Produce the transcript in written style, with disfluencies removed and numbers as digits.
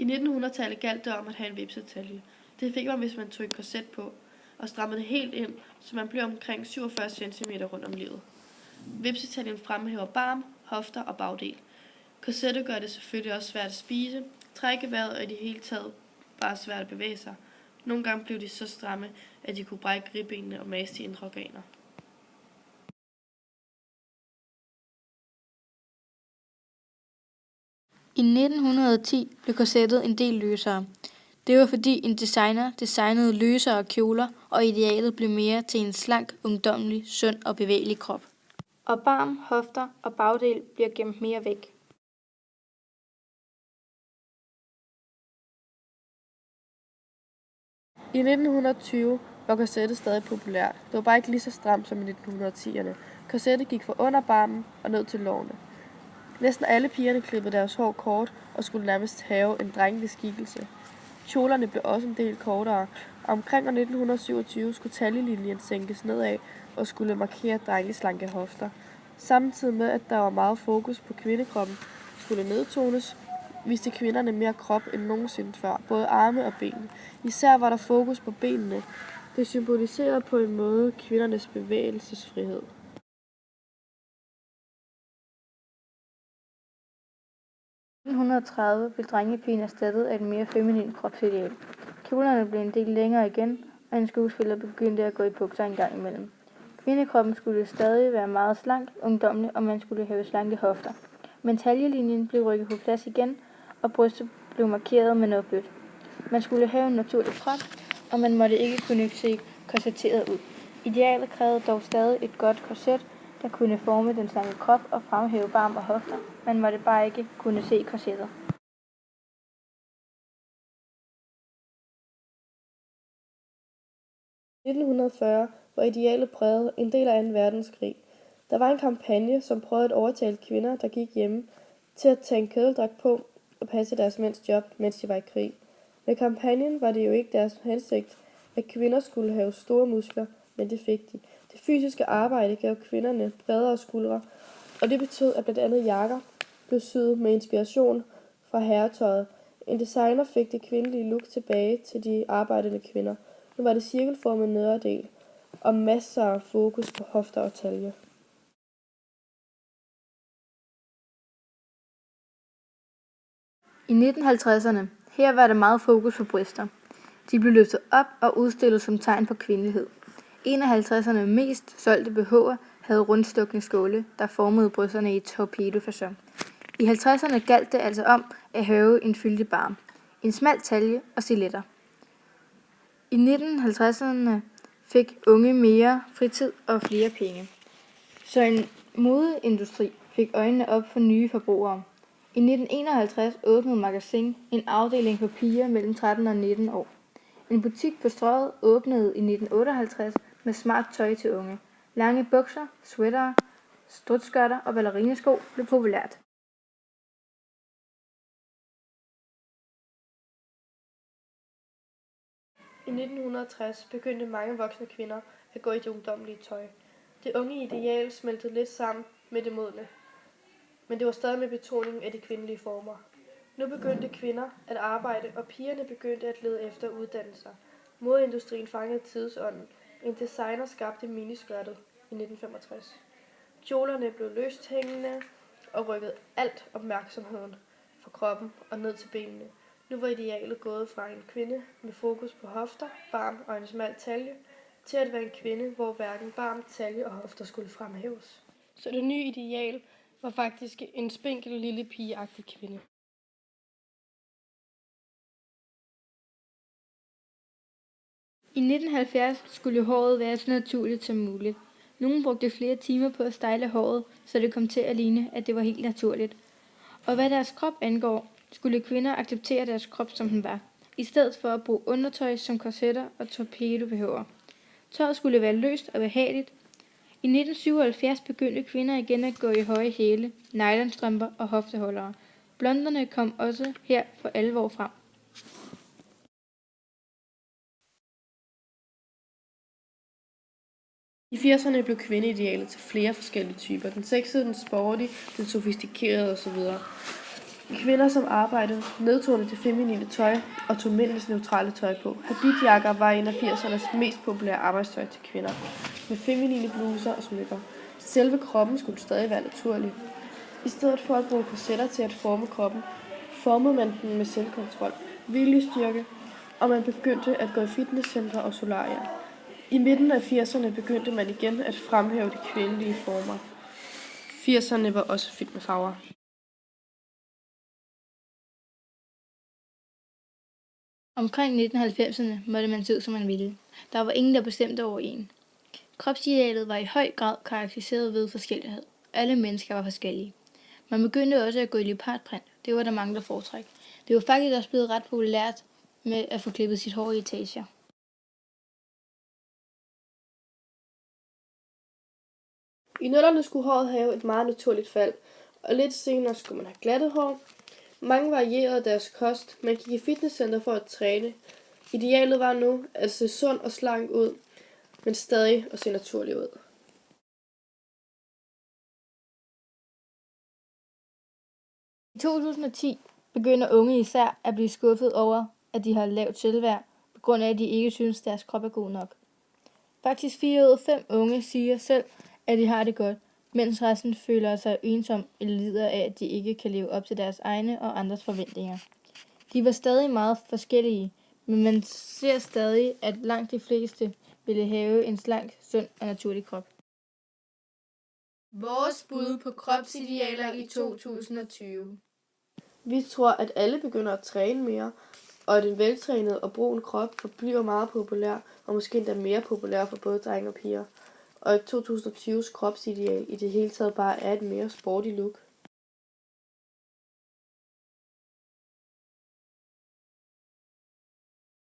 I 1900-tallet galt det om at have en vipsetalje. Det fik man, hvis man tog et korset på og strammede det helt ind, så man blev omkring 47 cm rundt om livet. Vipsetaljen fremhæver barm, hofter og bagdel. Korsettet gør det selvfølgelig også svært at spise, trække vejret og i det hele taget bare svært at bevæge sig. Nogle gange blev de så stramme, at de kunne brække ribbenene og mase de indre organer. I 1910 blev korsettet en del løsere. Det var fordi en designer designede løsere kjoler, og idealet blev mere til en slank, ungdommelig, sund og bevægelig krop. Og barm, hofter og bagdel bliver gemt mere væk. I 1920 var korsettet stadig populært. Det var bare ikke lige så stramt som i 1910'erne. Korsettet gik fra under barmen og ned til lårene. Næsten alle pigerne klippede deres hår kort og skulle nærmest have en drengelig skikkelse. Kjolerne blev også en del kortere, og omkring 1927 skulle taljelinjen sænkes nedad og skulle markere drengeslanke hofter. Samtidig med, at der var meget fokus på kvindekroppen, skulle nedtones, viste kvinderne mere krop end nogensinde før, både arme og ben. Især var der fokus på benene. Det symboliserede på en måde kvindernes bevægelsesfrihed. I 1930 blev drengepigen erstattet af et mere feminin kropsideal. Kjolerne blev en del længere igen, og en skuespiller begyndte at gå i bukser en gang imellem. Kvindekroppen skulle stadig være meget slank, ungdommelig, og man skulle have slanke hofter. Men taljelinjen blev rykket på plads igen, og brystet blev markeret med noget blødt. Man skulle have en naturlig krop, og man måtte ikke kunne se korsetteret ud. Idealet krævede dog stadig et godt korset, der kunne forme den slanke krop og fremhæve barm og hofter. Man måtte bare ikke kunne se korsettet. I 1940 var idealet præget en del af 2. verdenskrig. Der var en kampagne, som prøvede at overtale kvinder, der gik hjemme, til at tage en kædedragt på og passe deres mænds job, mens de var i krig. Med kampagnen var det jo ikke deres hensigt, at kvinder skulle have store muskler, men det fik de. Det fysiske arbejde gav kvinderne bredere skuldre, og det betød, at blandt andet jakker blev syet med inspiration fra herretøjet. En designer fik det kvindelige look tilbage til de arbejdende kvinder. Nu var det cirkelformet nederdel og masser af fokus på hofter og talje. I 1950'erne, her var der meget fokus på bryster. De blev løftet op og udstillet som tegn på kvindelighed. En af 50'erne mest solgte BH'er havde rundstukne skåle, der formede brysterne i torpedofasong. I 50'erne galt det altså om at have en fyldig barm, en smal talje og stiletter. I 1950'erne fik unge mere fritid og flere penge. Så en modeindustri fik øjnene op for nye forbrugere. I 1951 åbnede Magasin en afdeling for piger mellem 13 og 19 år. En butik på Strøget åbnede i 1958 med smart tøj til unge. Lange bukser, sweatere, strutskørter og ballerinasko blev populært. I 1960 begyndte mange voksne kvinder at gå i det ungdommelige tøj. Det unge ideal smeltede lidt sammen med det modne, men det var stadig med betoning af de kvindelige former. Nu begyndte kvinder at arbejde, og pigerne begyndte at lede efter uddannelser. Modeindustrien fangede tidsånden. En designer skabte miniskørtet i 1965. Kjolerne blev løst hængende og rykkede alt opmærksomheden fra kroppen og ned til benene. Nu var idealet gået fra en kvinde med fokus på hofter, barm og en smal talje, til at være en kvinde, hvor hverken barm, talje og hofter skulle fremhæves. Så det nye ideal var faktisk en spinkel lille pigeagtig kvinde. I 1970 skulle håret være så naturligt som muligt. Nogle brugte flere timer på at style håret, så det kom til at ligne, at det var helt naturligt. Og hvad deres krop angår, skulle kvinder acceptere deres krop, som den var, i stedet for at bruge undertøj som korsetter og torpedo-BH'er. Tøjet skulle være løst og behageligt. I 1977 begyndte kvinder igen at gå i høje hæle, nylonstrømper og hofteholdere. Blonderne kom også her for alvor frem. I 80'erne blev kvindeidealet til flere forskellige typer. Den sexede, den sporty, den sofistikerede osv. Kvinder, som arbejdede, nedtonede det feminine tøj og tog mændenes neutrale tøj på. Habitjakker var en af 80'ernes mest populære arbejdstøj til kvinder, med feminine bluser og smykker. Selve kroppen skulle stadig være naturlig. I stedet for at bruge korsetter til at forme kroppen, formede man den med selvkontrol, viljestyrke, og man begyndte at gå i fitnesscentre og solarier. I midten af 80'erne begyndte man igen at fremhæve de kvindelige former. 80'erne var også fyldt med farver. Omkring 1990'erne måtte man se ud, som man ville. Der var ingen, der bestemte over en. Kropsidealet var i høj grad karakteriseret ved forskellighed. Alle mennesker var forskellige. Man begyndte også at gå i leopardprint. Det var der mange, der foretræk. Det var faktisk også blevet ret populært med at få klippet sit hår i etager. I 00'erne skulle håret have et meget naturligt fald, og lidt senere skulle man have glattet hår. Mange varierede deres kost. Man gik i fitnesscenter for at træne. Idealet var nu at se sund og slank ud, men stadig at se naturlig ud. I 2010 begynder unge især at blive skuffet over, at de har lavt selvværd, på grund af, at de ikke synes, deres krop er god nok. Faktisk 4 ud af 5 unge siger selv, at de har det godt, mens resten føler sig ensom eller lider af, at de ikke kan leve op til deres egne og andres forventninger. De var stadig meget forskellige, men man ser stadig, at langt de fleste ville have en slank, sund og naturlig krop. Vores bud på kropsidealer i 2020. Vi tror, at alle begynder at træne mere, og at en veltrænet og brun krop forbliver meget populær, og måske endda mere populær for både drenge og piger. Og at 2020's kropsideal i det hele taget bare er et mere sporty look.